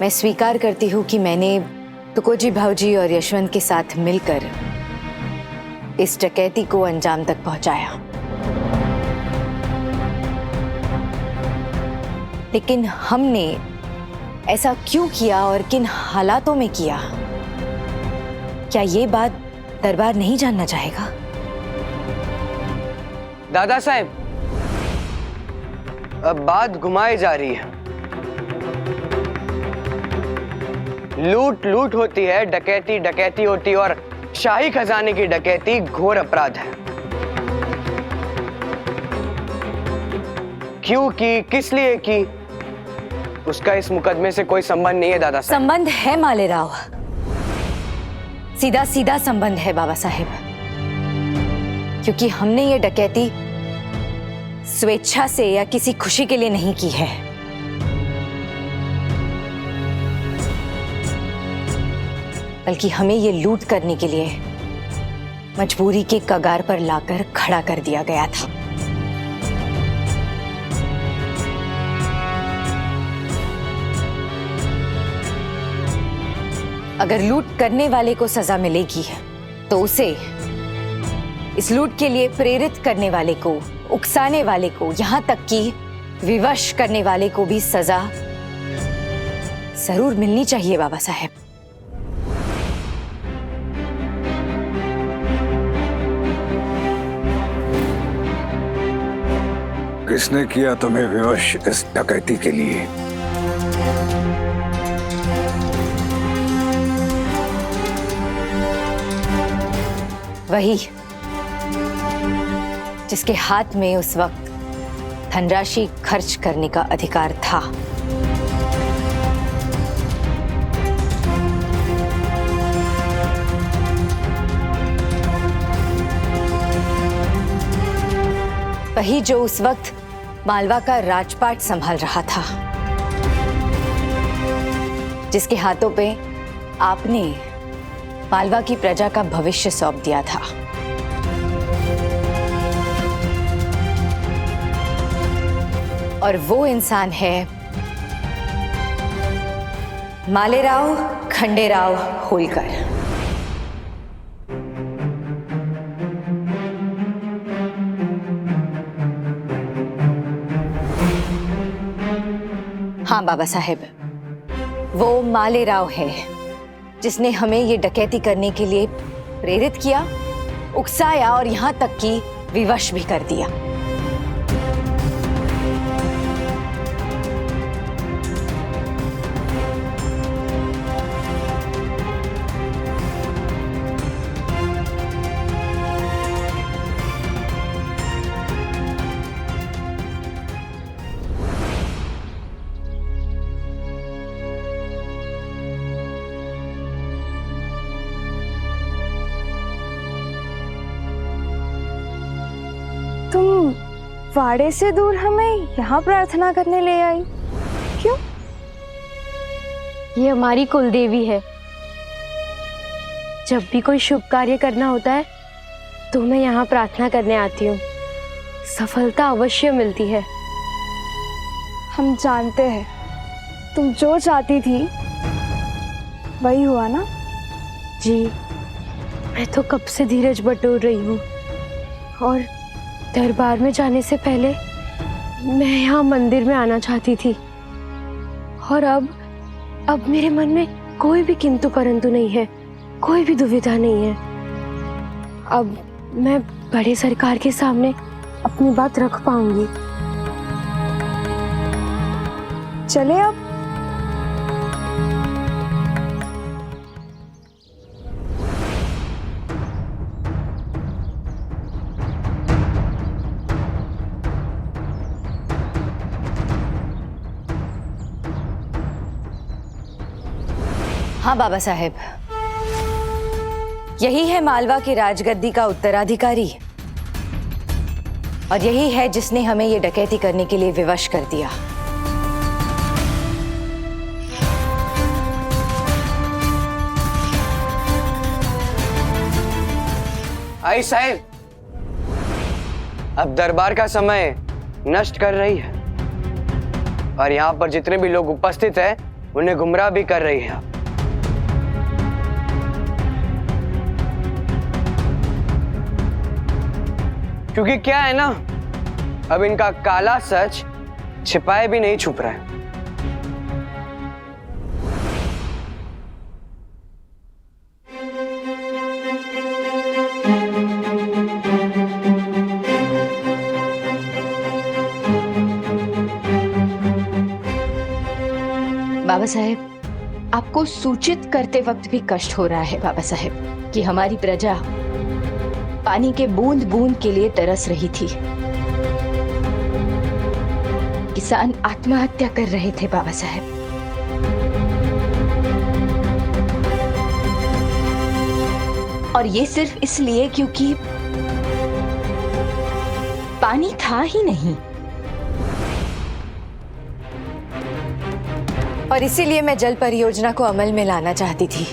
मैं स्वीकार करती हूँ कि मैंने तुकोजी भाऊजी और यशवंत के साथ मिलकर इस डकैती को अंजाम तक पहुंचाया। लेकिन हमने ऐसा क्यों किया और किन हालातों में किया, क्या ये बात दरबार नहीं जानना चाहेगा? दादा साहब, अब बात घुमाई जा रही है। लूट लूट होती है, डकैती डकैती होती है, और शाही खजाने की डकैती घोर अपराध है। क्यों की, किस लिए की, उसका इस मुकदमे से कोई संबंध नहीं है दादा साहब। संबंध है मालेराव, सीधा सीधा संबंध है बाबा साहेब, क्योंकि हमने ये डकैती स्वेच्छा से या किसी खुशी के लिए नहीं की है। बल्कि हमें ये लूट करने के लिए मजबूरी के कगार पर लाकर खड़ा कर दिया गया था। अगर लूट करने वाले को सजा मिलेगी तो उसे इस लूट के लिए प्रेरित करने वाले को, उकसाने वाले को, यहां तक कि विवश करने वाले को भी सजा जरूर मिलनी चाहिए बाबा साहेब। किसने किया तुम्हें विवश इस डकैती के लिए? वही जिसके हाथ में उस वक्त धनराशि खर्च करने का अधिकार था। वही जो उस वक्त मालवा का राजपाट संभाल रहा था, जिसके हाथों पे आपने मालवा की प्रजा का भविष्य सौंप दिया था। और वो इंसान है मालेराव खंडेराव होलकर। हाँ बाबा साहेब, वो मालेराव है जिसने हमें ये डकैती करने के लिए प्रेरित किया, उकसाया और यहां तक कि विवश भी कर दिया। तुम वाड़े से दूर हमें यहाँ प्रार्थना करने ले आई, क्यों? ये हमारी कुलदेवी है। जब भी कोई शुभ कार्य करना होता है तो मैं यहाँ प्रार्थना करने आती हूँ। सफलता अवश्य मिलती है। हम जानते हैं, तुम जो चाहती थी वही हुआ ना? जी, मैं तो कब से धीरज बटोर रही हूँ, और दरबार में जाने से पहले मैं यहाँ मंदिर में आना चाहती थी, और अब मेरे मन में कोई भी किंतु परंतु नहीं है, कोई भी दुविधा नहीं है। अब मैं बड़े सरकार के सामने अपनी बात रख पाऊंगी। चले अब। हाँ बाबा साहेब, यही है मालवा की राजगद्दी का उत्तराधिकारी, और यही है जिसने हमें ये डकैती करने के लिए विवश कर दिया। आई साहब, अब दरबार का समय नष्ट कर रही है, और यहाँ पर जितने भी लोग उपस्थित हैं उन्हें गुमराह भी कर रही है। क्योंकि क्या है ना, अब इनका काला सच छिपाए भी नहीं छुप रहा है। बाबा साहेब, आपको सूचित करते वक्त भी कष्ट हो रहा है बाबा साहेब कि हमारी प्रजा पानी के बूंद बूंद के लिए तरस रही थी। किसान आत्महत्या कर रहे थे बाबा साहेब। और ये सिर्फ इसलिए क्योंकि पानी था ही नहीं। और इसीलिए मैं जल परियोजना को अमल में लाना चाहती थी,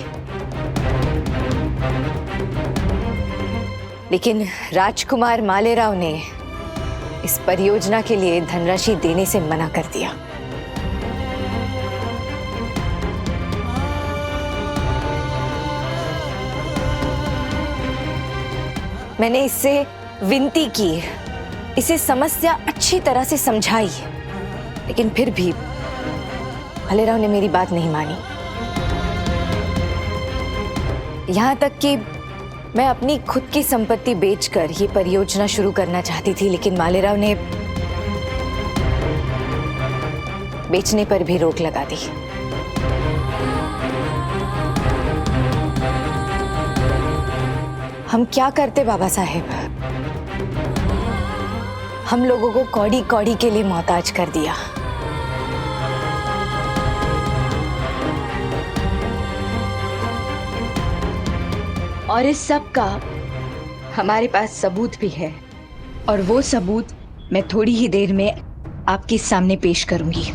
लेकिन राजकुमार मालेराव ने इस परियोजना के लिए धनराशि देने से मना कर दिया। मैंने इससे विनती की, इसे समस्या अच्छी तरह से समझाई, लेकिन फिर भी मालेराव ने मेरी बात नहीं मानी। यहां तक कि मैं अपनी खुद की संपत्ति बेचकर ये परियोजना शुरू करना चाहती थी, लेकिन मालेराव ने बेचने पर भी रोक लगा दी। हम क्या करते बाबा साहेब? हम लोगों को कौड़ी कौड़ी के लिए मोहताज कर दिया। और इस सब का हमारे पास सबूत भी है, और वो सबूत मैं थोड़ी ही देर में आपके सामने पेश करूंगी।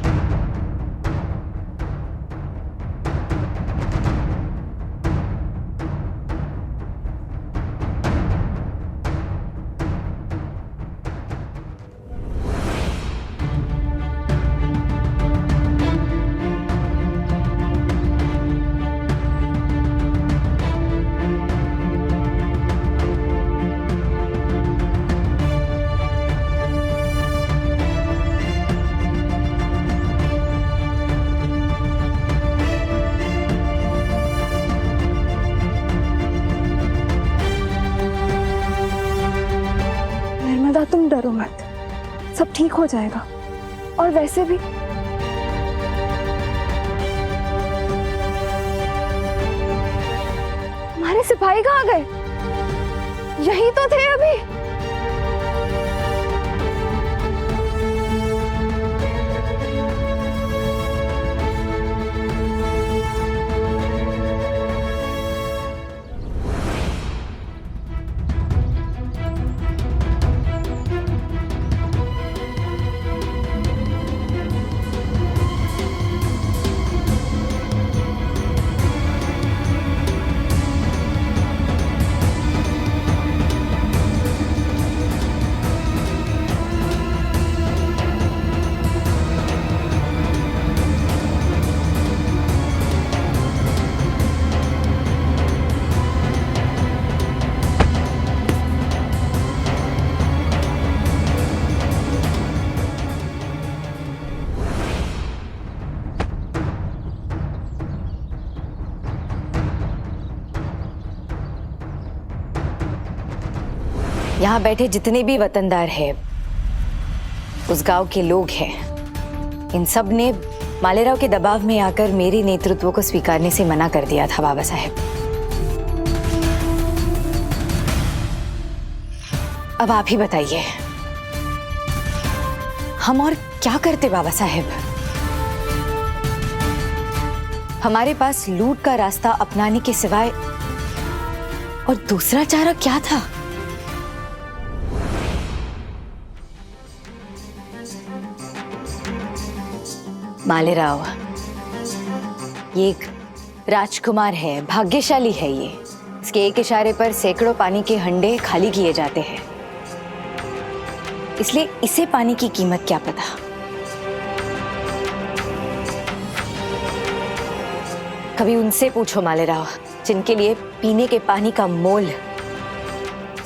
तुम डरो मत, सब ठीक हो जाएगा। और वैसे भी हमारे सिपाही कहाँ गए? यही तो थे अभी। यहाँ बैठे जितने भी वतनदार हैं, उस गांव के लोग हैं, इन सब ने मालेराव के दबाव में आकर मेरे नेतृत्व को स्वीकारने से मना कर दिया था बाबा साहेब। अब आप ही बताइए, हम और क्या करते बाबा साहेब? हमारे पास लूट का रास्ता अपनाने के सिवाय और दूसरा चारा क्या था? मालेराव ये एक राजकुमार है, भाग्यशाली है ये। इसके एक इशारे पर सैकड़ों पानी के हंडे खाली किए जाते हैं, इसलिए इसे पानी की कीमत क्या पता। कभी उनसे पूछो मालेराव, जिनके लिए पीने के पानी का मोल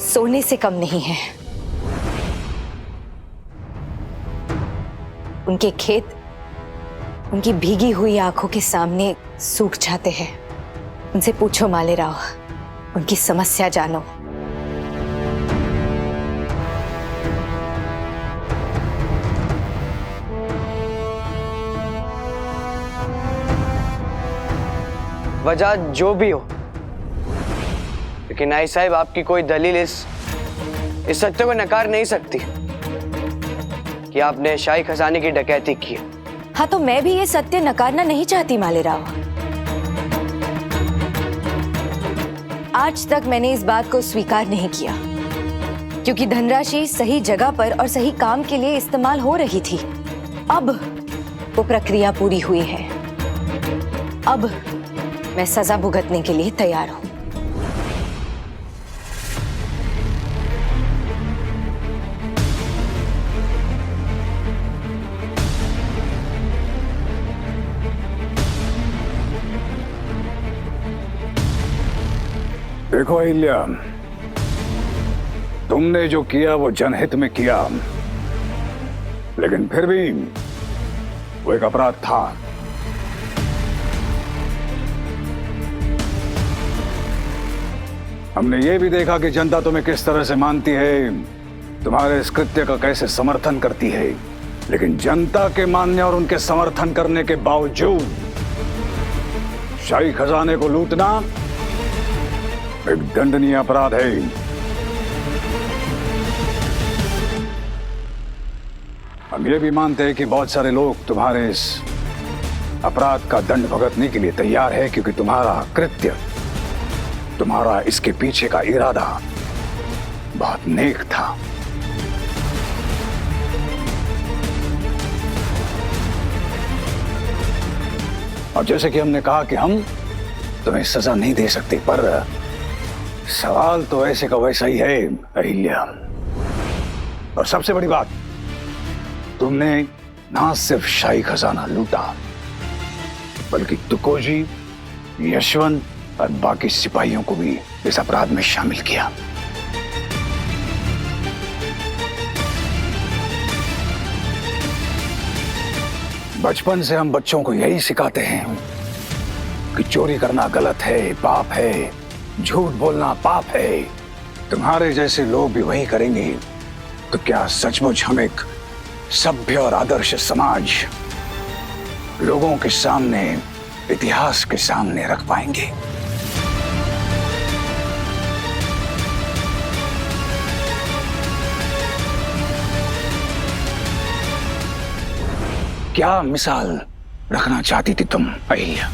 सोने से कम नहीं है। उनके खेत उनकी भीगी हुई आंखों के सामने सूख जाते हैं। उनसे पूछो मालेराव, उनकी समस्या जानो। वजह जो भी हो, लेकिन आई साहब आपकी कोई दलील इस सत्य को नकार नहीं सकती कि आपने शाही खजाने की डकैती की है। हाँ, तो मैं भी ये सत्य नकारना नहीं चाहती मालेराव। आज तक मैंने इस बात को स्वीकार नहीं किया, क्योंकि धनराशि सही जगह पर और सही काम के लिए इस्तेमाल हो रही थी। अब वो प्रक्रिया पूरी हुई है। अब मैं सजा भुगतने के लिए तैयार हूं। देखो अहिल्या, तुमने जो किया वो जनहित में किया, लेकिन फिर भी वो एक अपराध था। हमने ये भी देखा कि जनता तुम्हें किस तरह से मानती है, तुम्हारे इस कृत्य का कैसे समर्थन करती है। लेकिन जनता के मानने और उनके समर्थन करने के बावजूद शाही खजाने को लूटना एक दंडनीय अपराध है। हम ये भी मानते हैं कि बहुत सारे लोग तुम्हारे इस अपराध का दंड भुगतने के लिए तैयार है, क्योंकि तुम्हारा कृत्य, तुम्हारा इसके पीछे का इरादा बहुत नेक था। और जैसे कि हमने कहा कि हम तुम्हें सजा नहीं दे सकते, पर सवाल तो ऐसे का वैसा ही है अहिल्या। और सबसे बड़ी बात, तुमने ना सिर्फ शाही खजाना लूटा, बल्कि तुकोजी, यशवंत और बाकी सिपाहियों को भी इस अपराध में शामिल किया। बचपन से हम बच्चों को यही सिखाते हैं कि चोरी करना गलत है, पाप है, झूठ बोलना पाप है। तुम्हारे जैसे लोग भी वही करेंगे तो क्या सचमुच हम एक सभ्य और आदर्श समाज लोगों के सामने, इतिहास के सामने रख पाएंगे? क्या मिसाल रखना चाहती थी तुम अहिल्या?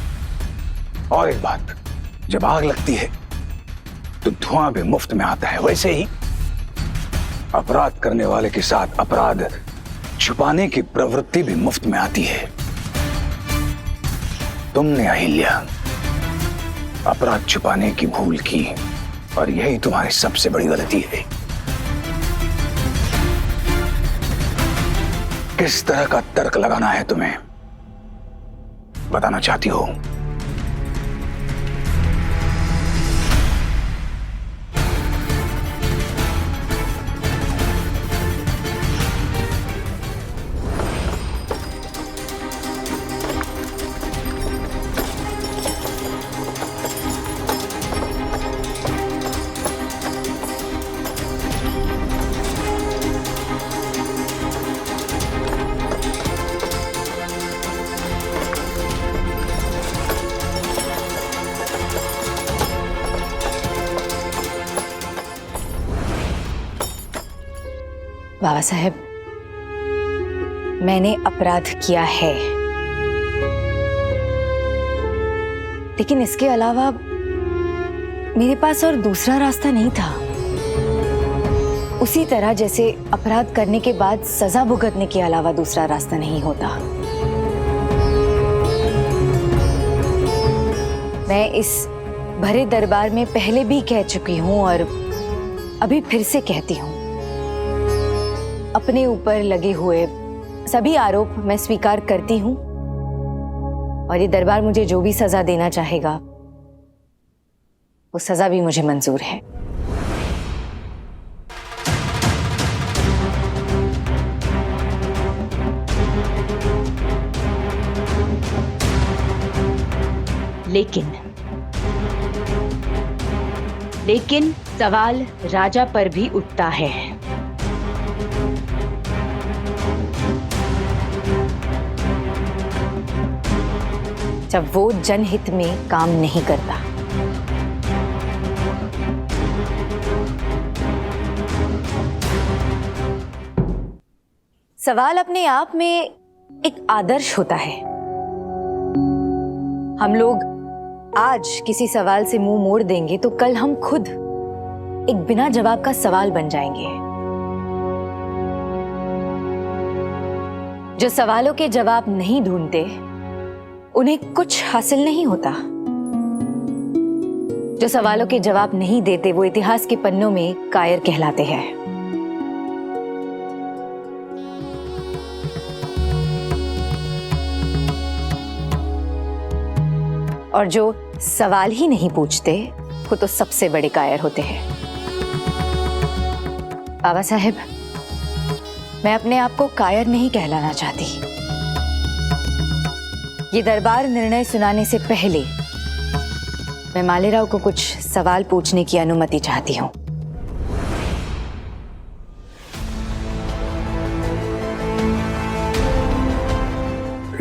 और एक बात, जब आग लगती है तो धुआं भी मुफ्त में आता है, वैसे ही अपराध करने वाले के साथ अपराध छुपाने की प्रवृत्ति भी मुफ्त में आती है। तुमने अहिल्या अपराध छुपाने की भूल की, और यही तुम्हारी सबसे बड़ी गलती है। किस तरह का तर्क लगाना है तुम्हें, बताना चाहती हो? बाबा साहेब, मैंने अपराध किया है, लेकिन इसके अलावा मेरे पास और दूसरा रास्ता नहीं था। उसी तरह जैसे अपराध करने के बाद सजा भुगतने के अलावा दूसरा रास्ता नहीं होता। मैं इस भरे दरबार में पहले भी कह चुकी हूं और अभी फिर से कहती हूं, अपने ऊपर लगे हुए सभी आरोप मैं स्वीकार करती हूं और ये दरबार मुझे जो भी सजा देना चाहेगा वो सजा भी मुझे मंजूर है। लेकिन सवाल राजा पर भी उठता है। जब वो जनहित में काम नहीं करता। सवाल अपने आप में एक आदर्श होता है। हम लोग आज किसी सवाल से मुंह मोड़ देंगे तो कल हम खुद एक बिना जवाब का सवाल बन जाएंगे। जो सवालों के जवाब नहीं ढूंढते उन्हें कुछ हासिल नहीं होता। जो सवालों के जवाब नहीं देते वो इतिहास के पन्नों में कायर कहलाते हैं। और जो सवाल ही नहीं पूछते वो तो सबसे बड़े कायर होते हैं। बाबा साहेब, मैं अपने आप को कायर नहीं कहलाना चाहती। ये दरबार निर्णय सुनाने से पहले मैं मालेराव को कुछ सवाल पूछने की अनुमति चाहती हूँ।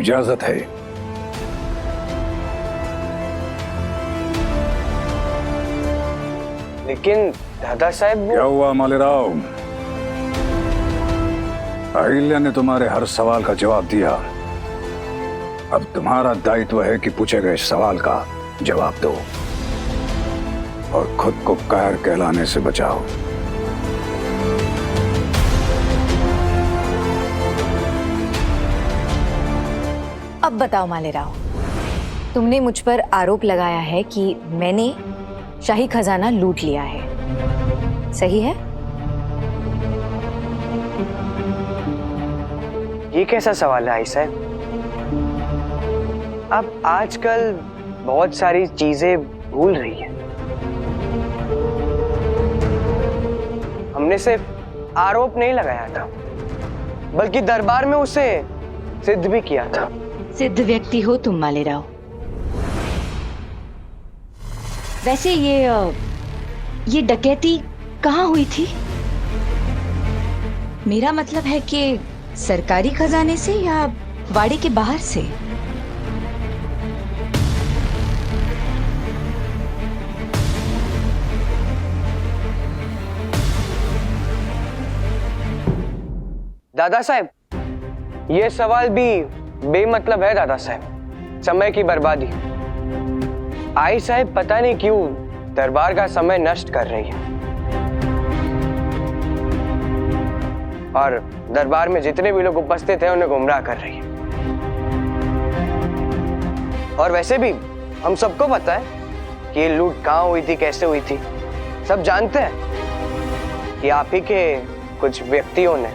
इजाजत है। लेकिन दादा साहब क्या हुआ मालेराव? अहिल्या ने तुम्हारे हर सवाल का जवाब दिया। अब तुम्हारा दायित्व है कि पूछे गए सवाल का जवाब दो और खुद को कायर कहलाने से बचाओ। अब बताओ मालेराव, तुमने मुझ पर आरोप लगाया है कि मैंने शाही खजाना लूट लिया है, सही है? ये कैसा सवाल है आई साहब? आप आजकल बहुत सारी चीजें भूल रही हैं। हमने सिर्फ आरोप नहीं लगाया था, बल्कि दरबार में उसे सिद्ध भी किया था। सिद्ध व्यक्ति हो तुम मालेराव। वैसे ये डकैती कहाँ हुई थी? मेरा मतलब है कि सरकारी खजाने से या वाड़े के बाहर से? दादा साहब, ये सवाल भी बेमतलब है दादा साहब। समय की बर्बादी। आई साहब पता नहीं क्यों दरबार का समय नष्ट कर रही है और दरबार में जितने भी लोग उपस्थित हैं उन्हें गुमराह कर रही है। और वैसे भी हम सबको पता है कि ये लूट कहाँ हुई थी, कैसे हुई थी। सब जानते हैं कि आप ही के कुछ व्यक्तियों ने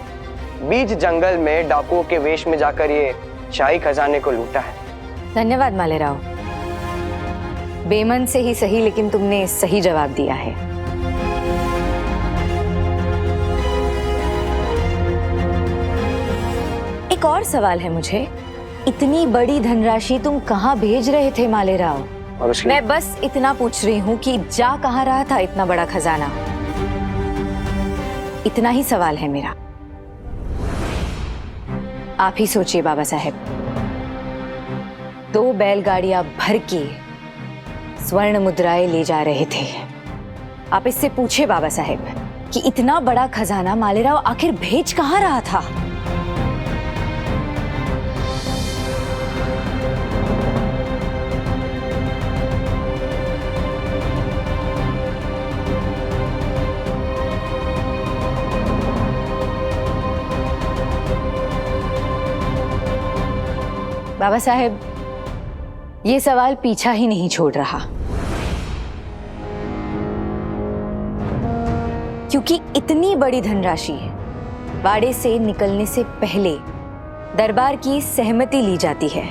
बीच जंगल में डाकुओं के वेश में जाकर ये शाही खजाने को लूटा है। धन्यवाद मालेराव, बेमन से ही सही, लेकिन तुमने सही जवाब दिया है। एक और सवाल है मुझे, इतनी बड़ी धनराशि तुम कहाँ भेज रहे थे मालेराव? और उसके मैं बस इतना पूछ रही हूँ कि जा कहाँ रहा था इतना बड़ा खजाना? इतना ही सवाल है मेरा। आप ही सोचिए बाबा साहेब, 2 बैलगाड़ियां भर के स्वर्ण मुद्राएं ले जा रहे थे। आप इससे पूछे बाबा साहेब कि इतना बड़ा खजाना मालेराव आखिर भेज कहाँ रहा था? बाबा साहेब, ये सवाल पीछा ही नहीं छोड़ रहा, क्योंकि इतनी बड़ी धनराशि वाड़े से निकलने से पहले दरबार की सहमति ली जाती है।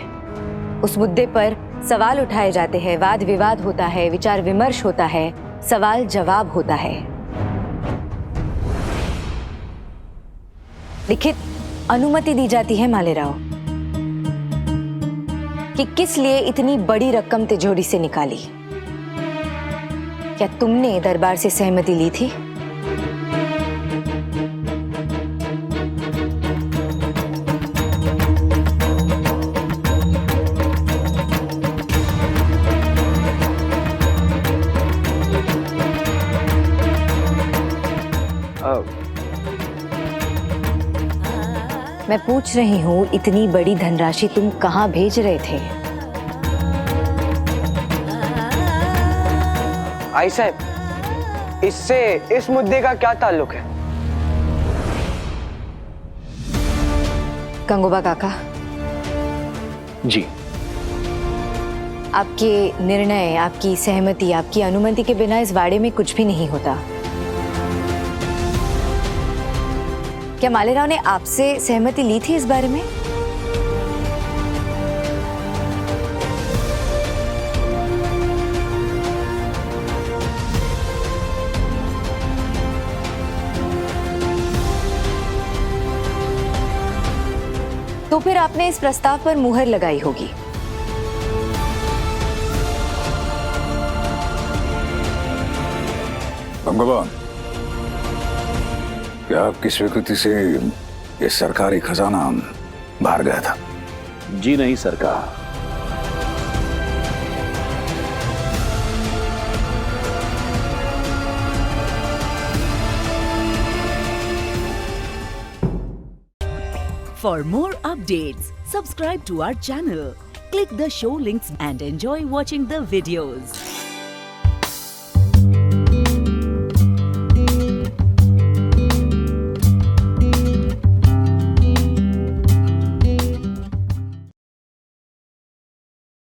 उस मुद्दे पर सवाल उठाए जाते हैं, वाद विवाद होता है, विचार विमर्श होता है, सवाल जवाब होता है। लिखित अनुमति दी जाती है मालेराव कि किस लिए इतनी बड़ी रकम तिजोरी से निकाली। क्या तुमने दरबार से सहमति ली थी? मैं पूछ रही हूँ, इतनी बड़ी धनराशि तुम कहाँ भेज रहे थे? आई साहब, इससे इस मुद्दे का क्या ताल्लुक है? गंगोबा काका जी, आपके निर्णय, आपकी सहमति, आपकी अनुमति के बिना इस वाड़े में कुछ भी नहीं होता। क्या मालेराव ने आपसे सहमति ली थी इस बारे में? तो फिर आपने इस प्रस्ताव पर मुहर लगाई होगी। गंगोबा, क्या आपकी स्वीकृति से ये सरकारी खजाना बाहर गया था? जी नहीं सरकार। For more updates, subscribe to our channel, click the show links and enjoy watching the videos.